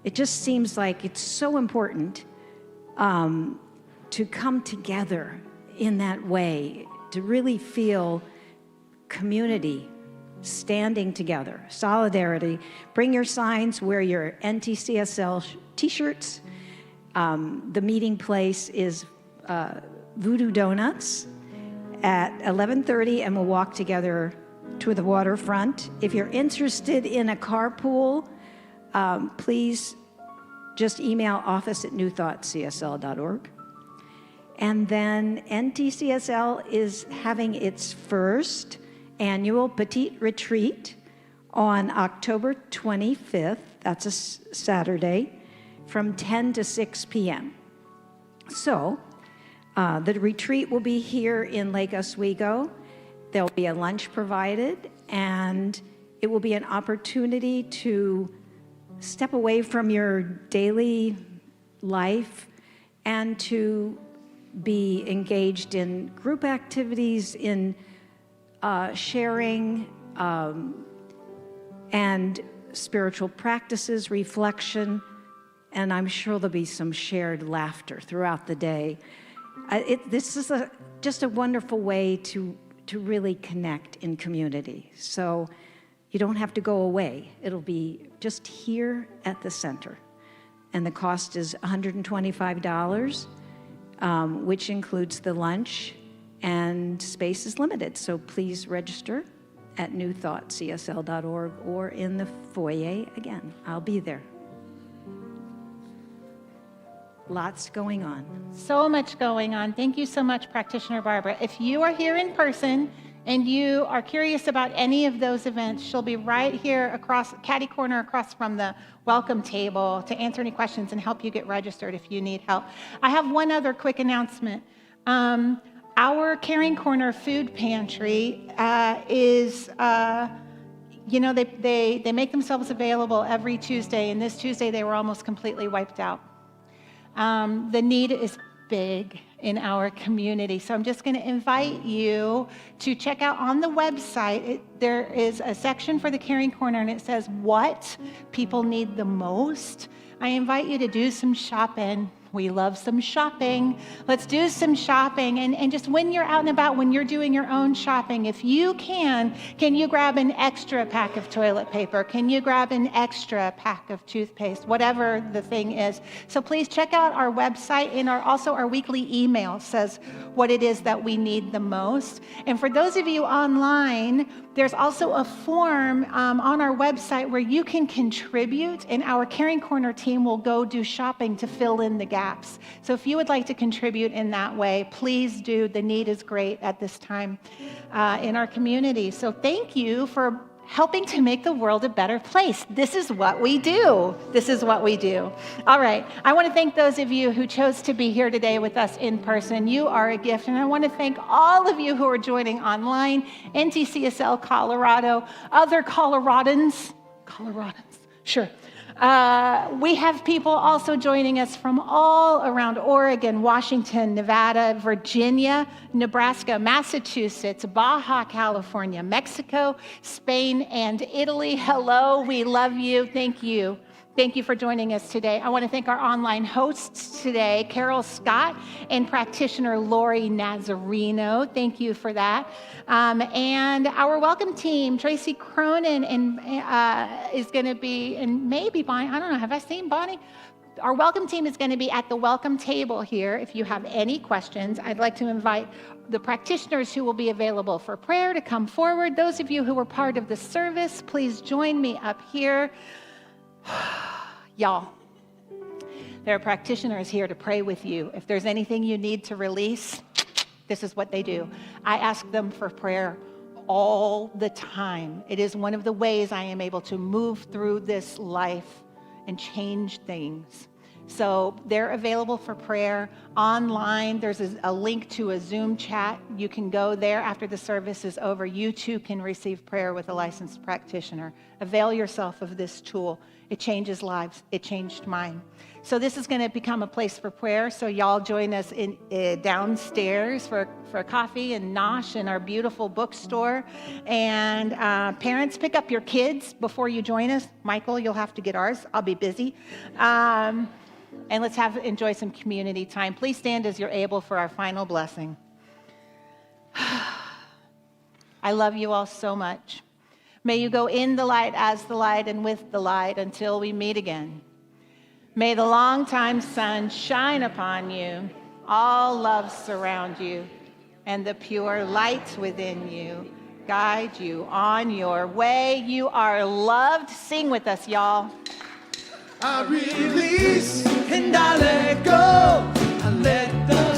It just seems like it's so important to come together in that way, to really feel community, standing together, solidarity. Bring your signs, wear your NTCSL t-shirts. The meeting place is Voodoo Donuts at 11:30, and we'll walk together to the waterfront. If you're interested in a carpool, please just email office@newthoughtcsl.org. And then NTCSL is having its first annual Petite Retreat on October 25th. That's a Saturday, from 10 to 6 p.m. So the retreat will be here in Lake Oswego. There'll be a lunch provided, and it will be an opportunity to step away from your daily life and to be engaged in group activities, in sharing and spiritual practices, reflection, and I'm sure there'll be some shared laughter throughout the day. This is just a wonderful way to really connect in community. So you don't have to go away. It'll be just here at the center. And the cost is $125, which includes the lunch, and space is limited. So please register at newthoughtcsl.org or in the foyer. Again, I'll be there. Lots going on. So much going on. Thank you so much, Practitioner Barbara. If you are here in person and you are curious about any of those events, she'll be right here across, catty corner across from the welcome table to answer any questions and help you get registered if you need help. I have one other quick announcement. Our Caring Corner food pantry is, they make themselves available every Tuesday, and this Tuesday they were almost completely wiped out. The need is big in our community. So I'm just going to invite you to check out on the website. There is a section for the Caring Corner, and it says what people need the most. I invite you to do some shopping. We love some shopping. Let's do some shopping. And just when you're out and about, when you're doing your own shopping, if you can you grab an extra pack of toilet paper? Can you grab an extra pack of toothpaste? Whatever the thing is. So please check out our website, and also our weekly email says what it is that we need the most. And for those of you online, there's also a form on our website where you can contribute, and our Caring Corner team will go do shopping to fill in the gaps. So if you would like to contribute in that way, please do. The need is great at this time in our community. So thank you for helping to make the world a better place. This is what we do. This is what we do. All right. I want to thank those of you who chose to be here today with us in person. You are a gift. And I want to thank all of you who are joining online, NTCSL Colorado, other Coloradans, sure. We have people also joining us from all around Oregon, Washington, Nevada, Virginia, Nebraska, Massachusetts, Baja California, Mexico, Spain, and Italy. Hello, we love you. Thank you. Thank you for joining us today. I want to thank our online hosts today, Carol Scott and practitioner Lori Nazarino. Thank you for that. And our welcome team, Tracy Cronin is going to be, and maybe Bonnie, I don't know, have I seen Bonnie? Our welcome team is going to be at the welcome table here. If you have any questions, I'd like to invite the practitioners who will be available for prayer to come forward. Those of you who were part of the service, please join me up here. Y'all, there are practitioners here to pray with you. If there's anything you need to release, this is what they do. I ask them for prayer all the time. It is one of the ways I am able to move through this life and change things. So they're available for prayer online. There's a link to a Zoom chat. You can go there after the service is over. You too can receive prayer with a licensed practitioner. Avail yourself of this tool. It changes lives. It changed mine. So this is going to become a place for prayer. So y'all join us in downstairs for coffee and nosh in our beautiful bookstore. And parents, pick up your kids before you join us. Michael, you'll have to get ours. I'll be busy. And let's enjoy some community time. Please stand as you're able for our final blessing. I love you all so much. May you go in the light, as the light, and with the light until we meet again. May the longtime sun shine upon you, all love surround you, and the pure light within you guide you on your way. You are loved. Sing with us, y'all. I release and I let go. I let the